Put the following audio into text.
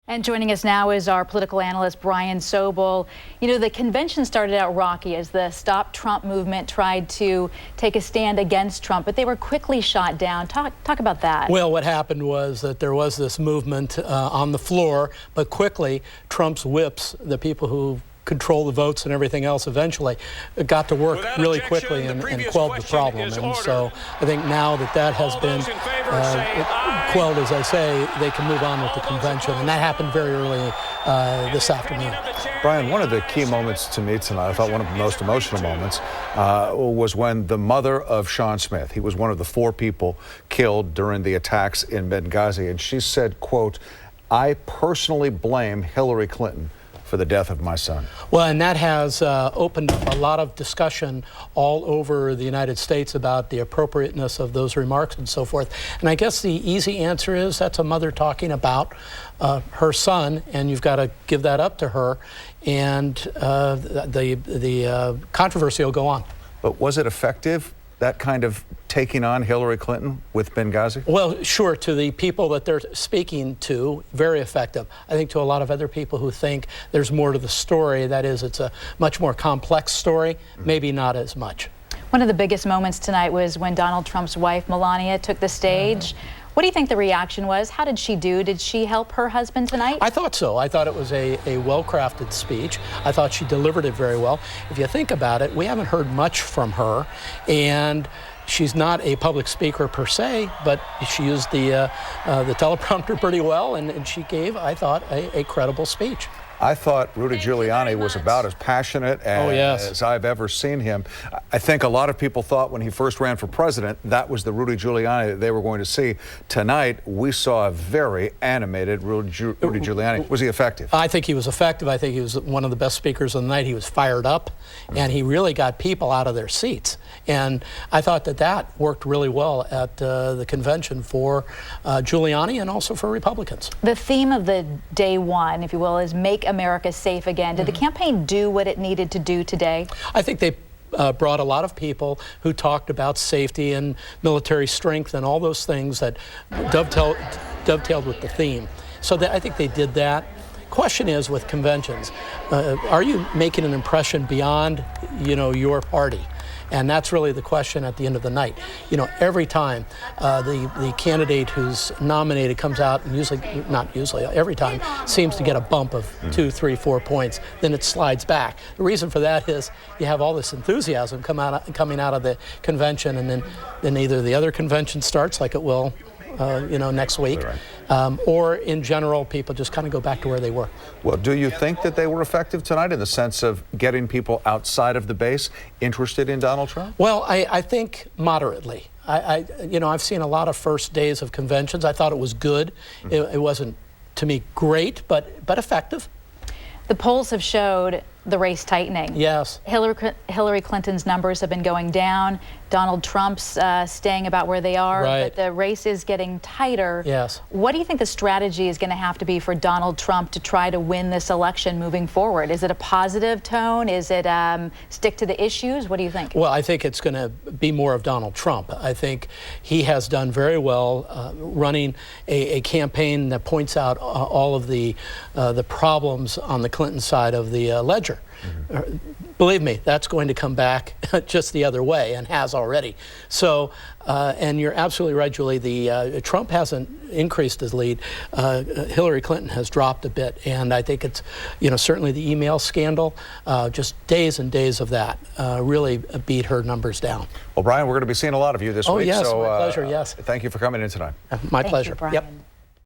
And joining us now is our political analyst, Brian Sobel. You know, the convention started out rocky as the Stop Trump movement tried to take a stand against Trump, but they were quickly shot down. Talk about that. Well, what happened was that there was this movement on the floor, but quickly Trump's whips, the people who control the votes and everything else, eventually got to work really quickly and quelled the problem. And so I think now that that has been quelled, as I say, they can move on with the convention. And that happened very early this afternoon. Brian, one of the key moments to me tonight, I thought one of the most emotional moments, was when the mother of Sean Smith, he was one of the 4 people killed during the attacks in Benghazi, and she said, quote, "I personally blame Hillary Clinton for the death of my son." Well, and that has opened up a lot of discussion all over the United States about the appropriateness of those remarks and so forth. And I guess the easy answer is that's a mother talking about her son, and you've got to give that up to her, and the controversy will go on. But was it effective, that kind of taking on Hillary Clinton with Benghazi? Well, sure, to the people that they're speaking to, very effective. I think to a lot of other people who think there's more to the story, that is, it's a much more complex story, maybe not as much. One of the biggest moments tonight was when Donald Trump's wife, Melania, took the stage. What do you think the reaction was? How did she do? Did she help her husband tonight? I thought so. I thought it was a well-crafted speech. I thought she delivered it very well. If you think about it, we haven't heard much from her, and she's not a public speaker per se, but she used the teleprompter pretty well, and she gave, I thought, a credible speech. I thought Rudy Giuliani was about as passionate as I've ever seen him. I think a lot of people thought when he first ran for president that was the Rudy Giuliani that they were going to see. Tonight, we saw a very animated Rudy Giuliani. Was he effective? I think he was effective. I think he was one of the best speakers of the night. He was fired up, and he really got people out of their seats. And I thought that worked really well at the convention for Giuliani and also for Republicans. The theme of the day one, if you will, is make America safe again. Did the campaign do what it needed to do today? I think they brought a lot of people who talked about safety and military strength and all those things that dovetailed with the theme. So I think they did that. Question is, with conventions, are you making an impression beyond, your party? And that's really the question at the end of the night. Every time the candidate who's nominated comes out, and not usually, every time seems to get a bump of 2, 3, 4 points, then it slides back. The reason for that is you have all this enthusiasm coming out of the convention, and then either the other convention starts, like it will next week, or in general, people just kind of go back to where they were. Well, do you think that they were effective tonight in the sense of getting people outside of the base interested in Donald Trump? Well, I think moderately. I've seen a lot of first days of conventions. I thought it was good. It wasn't, to me, great, but effective. The polls have showed the race tightening. Yes. Hillary Clinton's numbers have been going down. Donald Trump's staying about where they are, but the race is getting tighter. Yes. What do you think the strategy is going to have to be for Donald Trump to try to win this election moving forward? Is it a positive tone? Is it stick to the issues? What do you think? Well, I think it's going to be more of Donald Trump. I think he has done very well running a campaign that points out all of the problems on the Clinton side of the ledger. Believe me, that's going to come back just the other way, and has already. So, and you're absolutely right, Julie. Trump hasn't increased his lead. Hillary Clinton has dropped a bit, and I think it's, certainly the email scandal, just days and days of that really beat her numbers down. Well, Brian, we're going to be seeing a lot of you this week. Oh, yes, so, my pleasure, yes. Thank you for coming in tonight. My pleasure. Thank you, Brian. Yep.